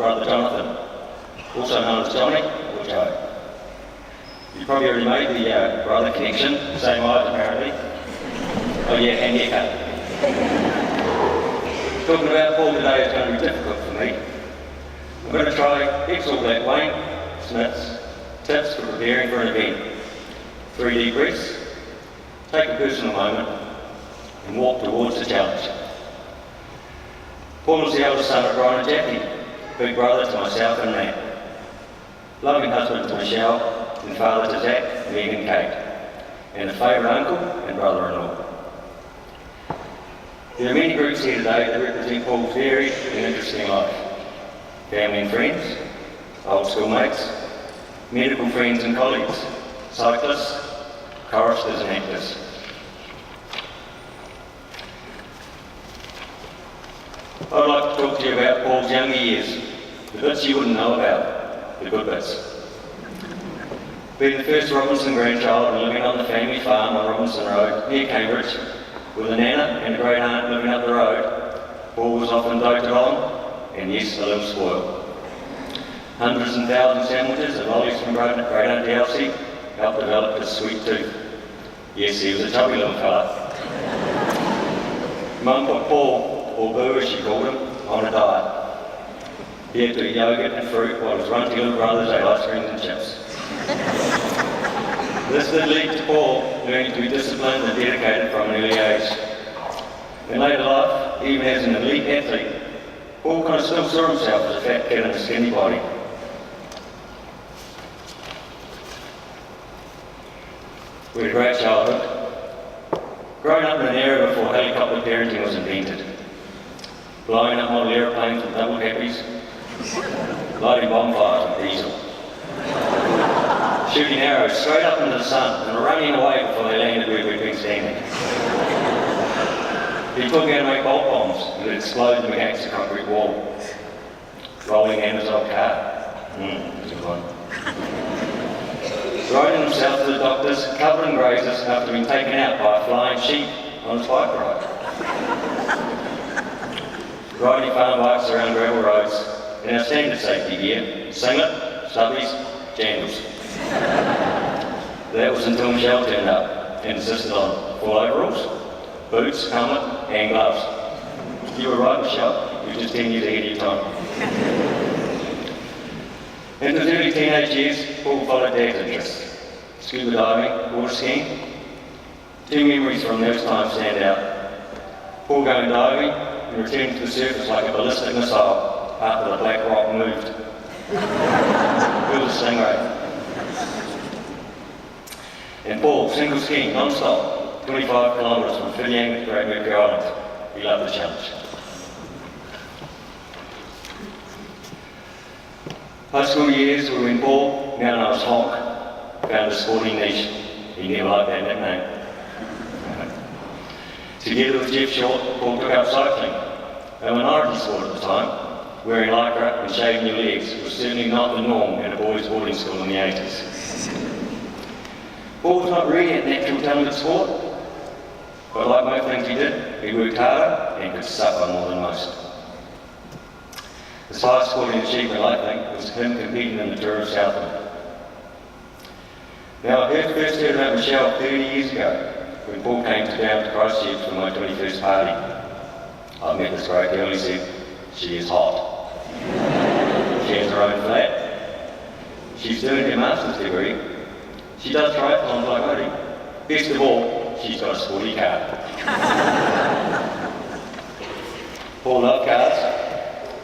brother Jonathan, also known as Johnny or Joe. You probably already made the brother connection, same eyes apparently. Oh yeah, and haircut. Talking about Paul today is going to be difficult for me. I'm going to try X-all that Wayne Smith's tips for preparing for an event. 3 deep breaths, take a personal moment, and walk towards the challenge. Paul was the eldest son of Brian and Jackie, big brother to myself and Matt, loving husband to Michelle, and father to Zach, Meg and Kate, and a favourite uncle and brother-in-law. There are many groups here today that represent Paul's varied and interesting life. Family and friends, old schoolmates, medical friends and colleagues, cyclists, choristers and actors. I'd like to talk to you about Paul's younger years, the bits you wouldn't know about, the good bits. Being the first Robinson grandchild and living on the family farm on Robinson Road near Cambridge, with a nana and a great aunt living up the road, Paul was often doted on, and yes, a little spoiled. Hundreds and thousands of sandwiches and lollies from great Aunt Elsie helped develop his sweet tooth. Yes, he was a chubby little fella. Mum put Paul, or Boo as she called him, on a diet. He had to eat yogurt and fruit while his runty little brothers ate ice creams and chips. This did lead to Paul learning to be disciplined and dedicated from an early age. In later life, even as an elite athlete, Paul kind of still saw himself as a fat kid in a skinny body. We had a great childhood. Growing up in an era before helicopter parenting was invented. Blowing up model aeroplanes with double happies, lighting bonfires with diesel. Shooting arrows straight up into the sun and running away before they landed where we'd been standing. He taught me how to make bolt bombs that would explode them against the concrete wall. Rolling in his old car. That's a good one. Riding himself to the doctors, covered in grazes after being taken out by a flying sheep on his bike ride. Riding farm bikes around gravel roads in our standard safety gear, singlet, stubbies, jandals. That was until Michelle turned up and insisted on full overalls, boots, helmet and gloves. You were right, Michelle, you were just 10 years ahead of your time. In his early teenage years, Paul followed Dad's interests. Scuba diving, water skiing. 2 memories from those times stand out. Paul going diving and returning to the surface like a ballistic missile after the black rock moved. It was a stingray. And Paul, single skiing, non-stop, 25 kilometres from Whitianga to Great Mercury Island. He loved the challenge. High school years were when Paul, now known as Honk, found a sporting niche. He never liked that nickname. Together with Jeff Short, Paul took up cycling, a minority sport at the time. Wearing lycra and shaving your legs was certainly not the norm in a boys' boarding school in the 80s. Paul was not really a natural talent at sport, but like most things he did, he worked harder and could suffer more than most. His highest sporting achievement, I think, was him competing in the Tour of Southland. Now, I first heard about Michelle 30 years ago, when Paul came down to Christchurch for my 21st party. I met this great girl, he said, she is hot. She has her own flat. She's doing her master's degree. She does triathlons like I do. Best of all, she's got a sporty car. Paul loved cars.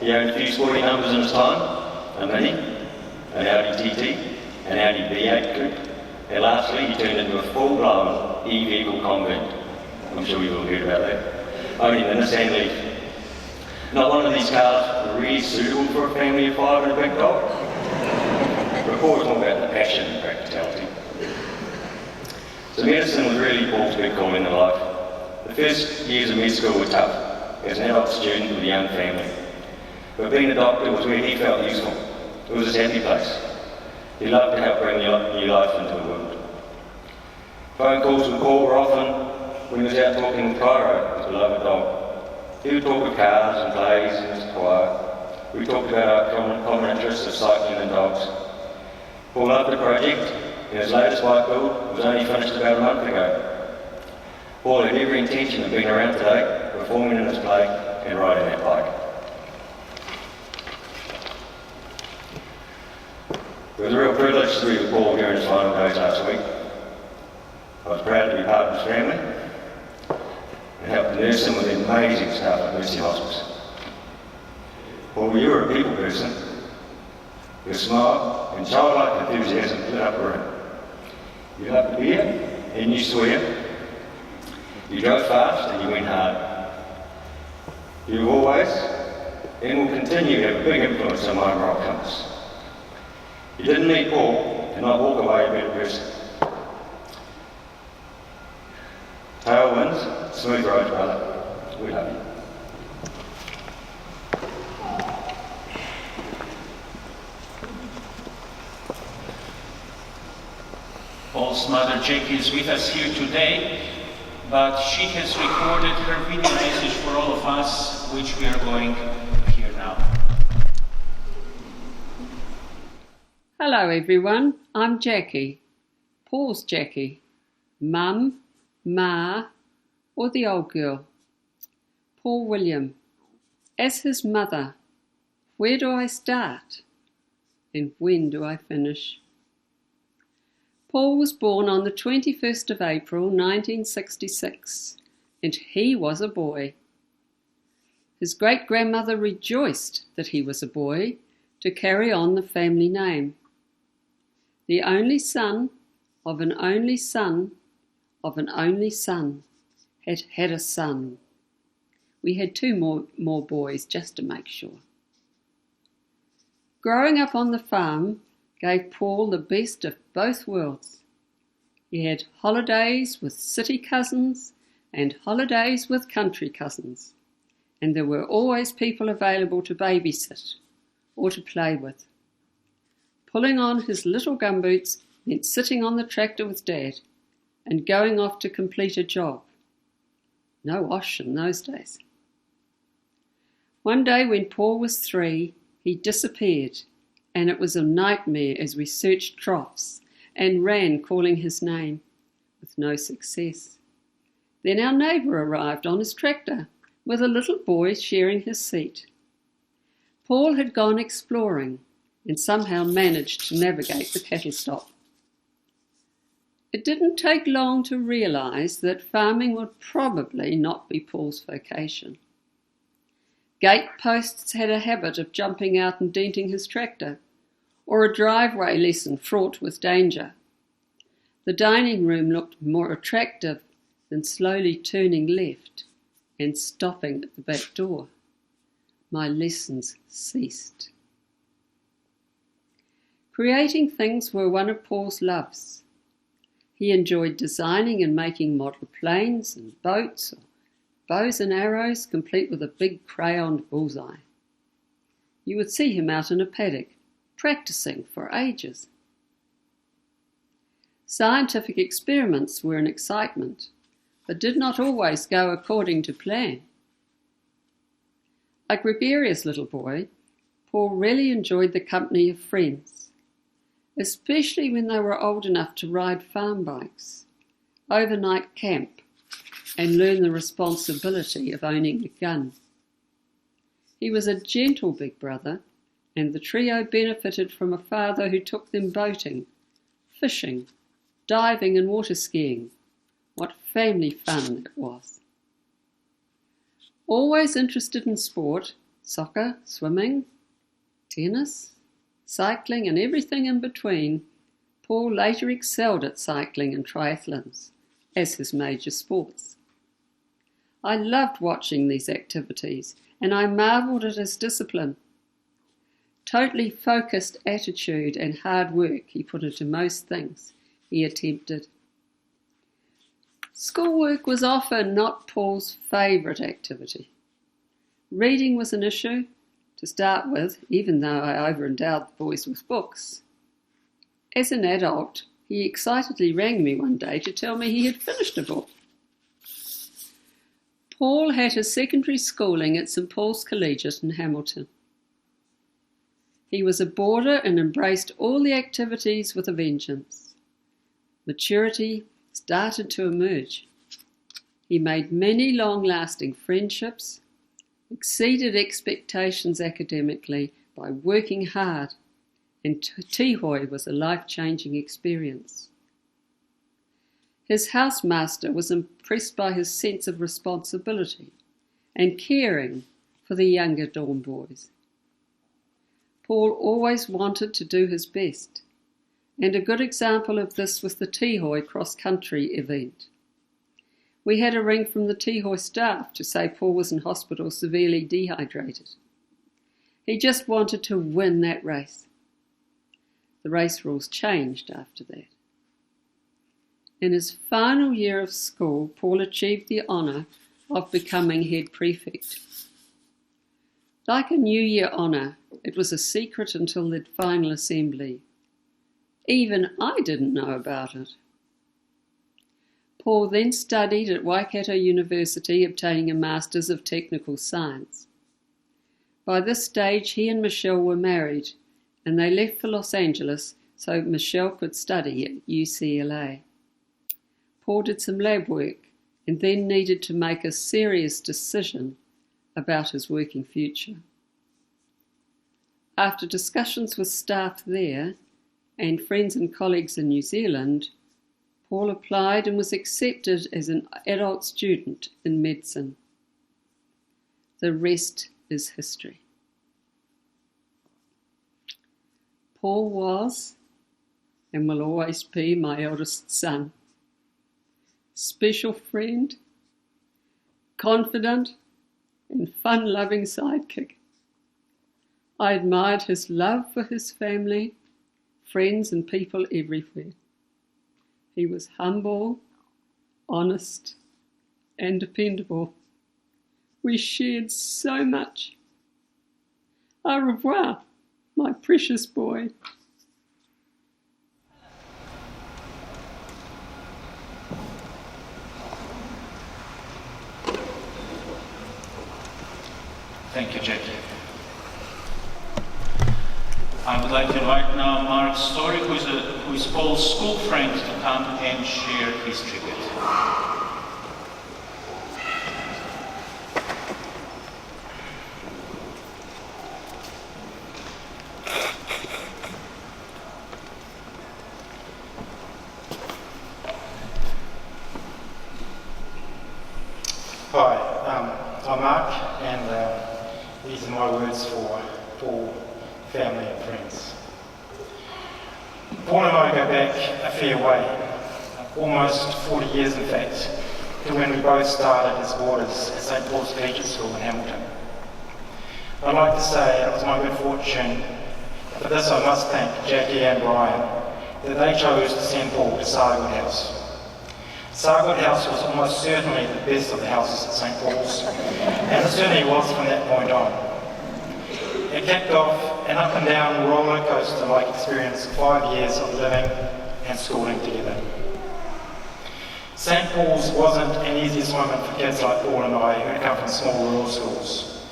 He owned a few sporty numbers in his time, a Mini, an Audi TT, an Audi B8 coupe, and lastly he turned into a full-blown e-vehicle convert. I'm sure you've all heard about that. Owning the Nissan Leaf. Not one of these cars were really suitable for a family of 5 and a big dog. But Paul was more about the passion and practicality. So medicine was really Paul's big calling in life. The first years of med school were tough, as an adult student with a young family. But being a doctor was where he felt useful. It was his happy place. He loved to help bring new life into the world. Phone calls with Paul were often when he was out talking with Cairo, his beloved dog. He would talk with cars and plays and his choir. we talked about our common interests of cycling and dogs. Paul loved the project, and his latest bike build was only finished about a month ago. Paul had every intention of being around today, performing in his play and riding that bike. It was a real privilege to be with Paul during his final days last week. I was proud to be part of his family and help nurse him with the amazing staff at Mercy Hospice. Paul, you were a people person. Your smile and childlike enthusiasm lit up a room. You loved the beer and you swear. You drove fast and you went hard. You always and will continue to have a big influence on my moral compass. You didn't meet Paul and not walk away a better person. Tailwinds, smooth roads, brother. We love you. Paul's mother Jackie is with us here today, but she has recorded her video message for all of us, which we are going to hear now. Hello everyone, I'm Jackie, Paul's Jackie, Mum, Ma, or the old girl. Paul William. As his mother, where do I start and when do I finish? Paul was born on the 21st of April 1966, and he was a boy. His great-grandmother rejoiced that he was a boy to carry on the family name. The only son of an only son of an only son had had a son. We had two more boys just to make sure. Growing up on the farm gave Paul the best of both worlds. He had holidays with city cousins and holidays with country cousins, and there were always people available to babysit or to play with. Pulling on his little gumboots meant sitting on the tractor with Dad and going off to complete a job. No wash in those days. One day when Paul was 3, he disappeared, and it was a nightmare as we searched troughs and ran calling his name, with no success. Then our neighbour arrived on his tractor, with a little boy sharing his seat. Paul had gone exploring and somehow managed to navigate the cattle stop. It didn't take long to realise that farming would probably not be Paul's vocation. Gate posts had a habit of jumping out and denting his tractor, or a driveway lesson fraught with danger. The dining room looked more attractive than slowly turning left and stopping at the back door. My lessons ceased. Creating things were one of Paul's loves. He enjoyed designing and making model planes and boats, or bows and arrows, complete with a big crayoned bullseye. You would see him out in a paddock, practicing for ages. Scientific experiments were an excitement, but did not always go according to plan. Like Reberia's little boy, Paul really enjoyed the company of friends, especially when they were old enough to ride farm bikes, overnight camp, and learn the responsibility of owning a gun. He was a gentle big brother, and the trio benefited from a father who took them boating, fishing, diving and water skiing. What family fun it was. Always interested in sport, soccer, swimming, tennis, cycling and everything in between, Paul later excelled at cycling and triathlons as his major sports. I loved watching these activities, and I marvelled at his discipline. Totally focused attitude and hard work he put into most things he attempted. Schoolwork was often not Paul's favourite activity. Reading was an issue, to start with, even though I overendowed the boys with books. As an adult, he excitedly rang me one day to tell me he had finished a book. Paul had his secondary schooling at St Paul's Collegiate in Hamilton. He was a boarder and embraced all the activities with a vengeance. Maturity started to emerge. He made many long-lasting friendships, exceeded expectations academically by working hard, and Tihoi was a life-changing experience. His housemaster was impressed by his sense of responsibility and caring for the younger dorm boys. Paul always wanted to do his best, and a good example of this was the Tihoi cross-country event. We had a ring from the Tihoi staff to say Paul was in hospital severely dehydrated. He just wanted to win that race. The race rules changed after that. In his final year of school, Paul achieved the honour of becoming head prefect. Like a New Year honour, it was a secret until the final assembly. Even I didn't know about it. Paul then studied at Waikato University, obtaining a Masters of Technical Science. By this stage, he and Michelle were married, and they left for Los Angeles so Michelle could study at UCLA. Paul did some lab work and then needed to make a serious decision about his working future. After discussions with staff there and friends and colleagues in New Zealand, Paul applied and was accepted as an adult student in medicine. The rest is history. Paul was and will always be my eldest son. Special friend, confident and fun-loving sidekick. I admired his love for his family, friends and people everywhere. He was humble, honest and dependable. We shared so much. Au revoir, my precious boy. Thank you, Jackie. I would like to invite now Mark Story, who is Paul's school friend, to come and share his tribute. Hi, I'm Mark, and these are my words for Paul, family and friends. Paul and I go back a fair way, almost 40 years in fact, to when we both started as boarders at St Paul's Collegiate School in Hamilton. I'd like to say it was my good fortune. For this I must thank Jackie and Brian, that they chose to send Paul to Sargood House. Sargood House was almost certainly the best of the houses at St Paul's, and it certainly was from that point on. It kicked off an up and down roller coaster like experience of 5 years of living and schooling together. St Paul's wasn't an easy assignment for kids like Paul and I who had come from small rural schools.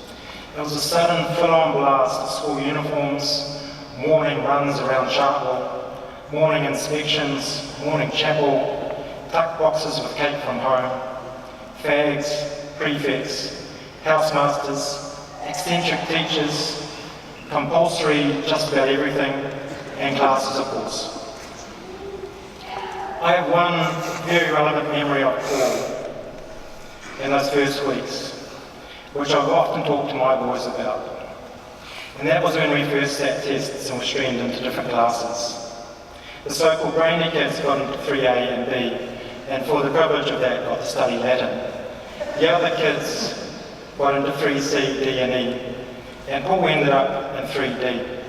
It was a sudden full-on blast of school uniforms, morning runs around Chartwell, morning inspections, morning chapel, tuck boxes with cake from home, fags, prefects, housemasters, eccentric teachers, compulsory just about everything, and classes of course. I have one very relevant memory of Paul in those first weeks, which I've often talked to my boys about. And that was when we first sat tests and were streamed into different classes. The so-called brainy kids got into 3A and B, and for the privilege of that got to study Latin. The other kids got into 3C, D and E, and Paul ended up in 3D.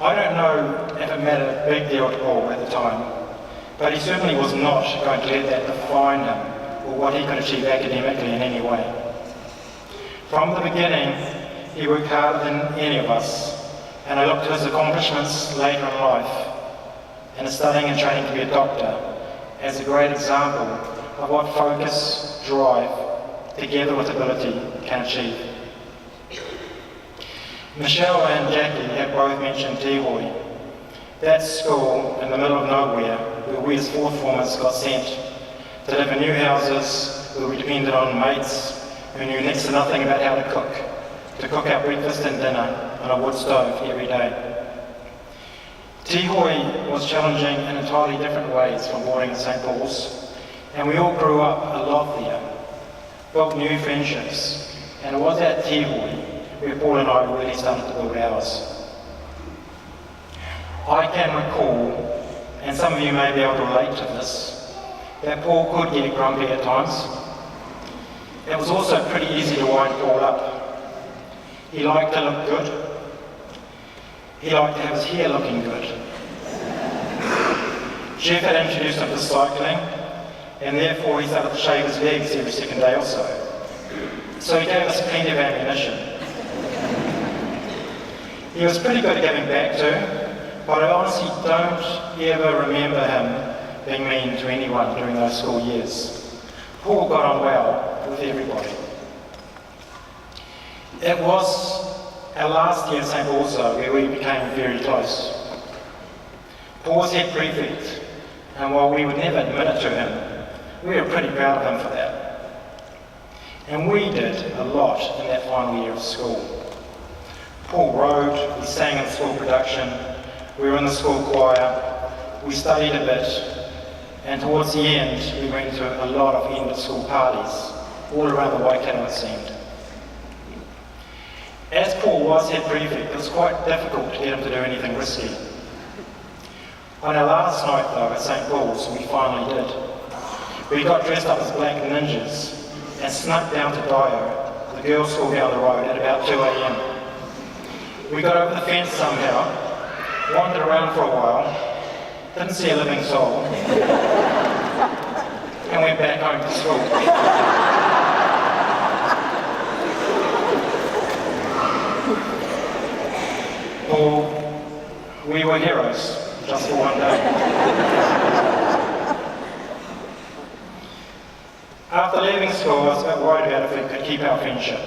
I don't know if it mattered a big deal to Paul at the time, but he certainly was not going to let that define him or what he could achieve academically in any way. From the beginning, he worked harder than any of us, and I looked at his accomplishments later in life, and his studying and training to be a doctor, as a great example of what focus, drive, together with ability, can achieve. Michelle and Jackie have both mentioned Tihoe. That school in the middle of nowhere where we as fourth formers got sent to live in new houses where we depended on mates who knew next to nothing about how to cook our breakfast and dinner on a wood stove every day. Tihoe was challenging in entirely different ways from boarding at St. Paul's, and we all grew up a lot there, built new friendships, and it was at Tihoe where Paul and I really started to build ours. I can recall, and some of you may be able to relate to this, that Paul could get grumpy at times. It was also pretty easy to wind Paul up. He liked to look good. He liked to have his hair looking good. Jeff had introduced him to cycling, and therefore he started to shave his legs every second day or so. So he gave us plenty of ammunition. He was pretty good at giving back to, but I honestly don't ever remember him being mean to anyone during those school years. Paul got on well with everybody. It was our last year at St. Paul's though, where we became very close. Paul was head prefect, and while we would never admit it to him, we were pretty proud of him for that. And we did a lot in that final year of school. Paul rode, we sang in school production, we were in the school choir, we studied a bit, and towards the end we went to a lot of end of school parties, all around the Waikato it seemed. As Paul was head prefect, it was quite difficult to get him to do anything risky. On our last night though at St. Paul's, we finally did. We got dressed up as black ninjas and snuck down to Dio, the girls' school down the road, at about 2 a.m. We got over the fence somehow, wandered around for a while, didn't see a living soul, and went back home to school. Paul, we were heroes, just for one day. After leaving school, I was a bit worried about if we could keep our friendship.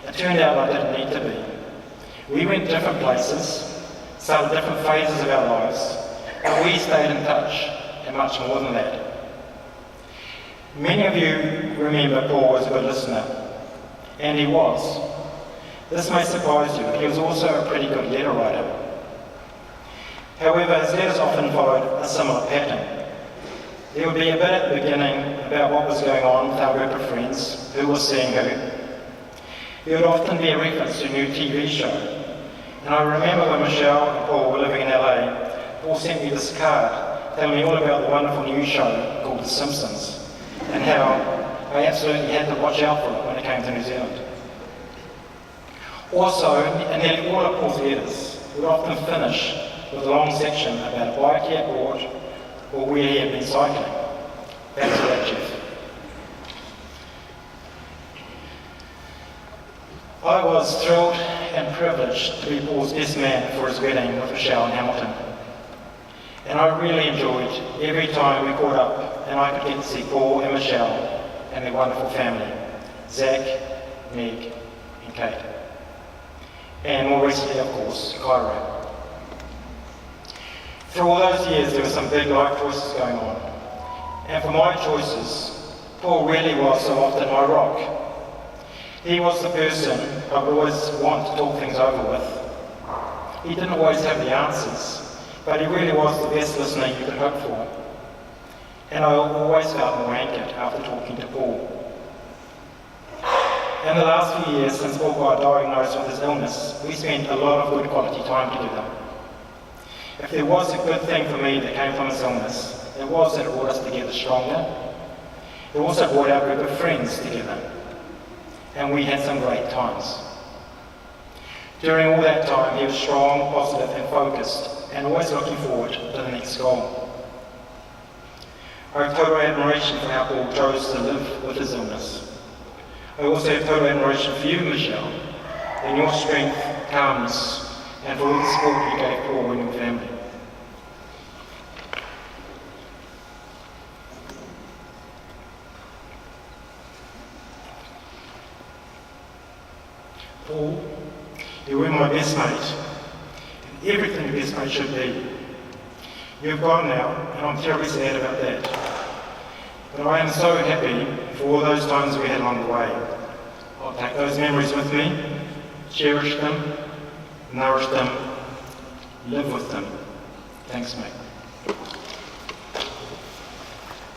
It turned out I didn't need to be. We went different places, started different phases of our lives, but we stayed in touch, and much more than that. Many of you remember Paul as a good listener, and he was. This may surprise you, but he was also a pretty good letter writer. However, his letters often followed a similar pattern. There would be a bit at the beginning about what was going on with our group of friends, who was seeing who. There would often be a reference to a new TV show. And I remember when Michelle and Paul were living in LA, Paul sent me this card telling me all about the wonderful new show called The Simpsons, and how I absolutely had to watch out for it when it came to New Zealand. Also, in nearly all of Paul's letters, would often finish with a long section about a bike he had bought or where he had been cycling. Back to that, Jeff. I was thrilled and privileged to be Paul's best man for his wedding with Michelle in Hamilton. And I really enjoyed every time we caught up and I could get to see Paul and Michelle and their wonderful family, Zach, Meg and Kate. And more recently, of course, Cairo. Through all those years, there were some big life choices going on. And for my choices, Paul really was so often my rock. He was the person I would always want to talk things over with. He didn't always have the answers, but he really was the best listener you could hope for. And I always felt more anchored after talking to Paul. In the last few years, since Paul got diagnosed with his illness, we spent a lot of good quality time together. If there was a good thing for me that came from his illness, it was that it brought us together stronger. It also brought our group of friends together. And we had some great times. During all that time, he was strong, positive and focused, and always looking forward to the next goal. I have total admiration for how Paul chose to live with his illness. I also have total admiration for you, Michelle, and your strength, calmness, and for all the support you gave Paul and your family. Paul, You were my best mate. Everything a best mate should be. You've gone now, and I'm terribly sad about that. But I am so happy for all those times we had along the way. I'll take those memories with me, cherish them, nourish them, live with them. Thanks, mate.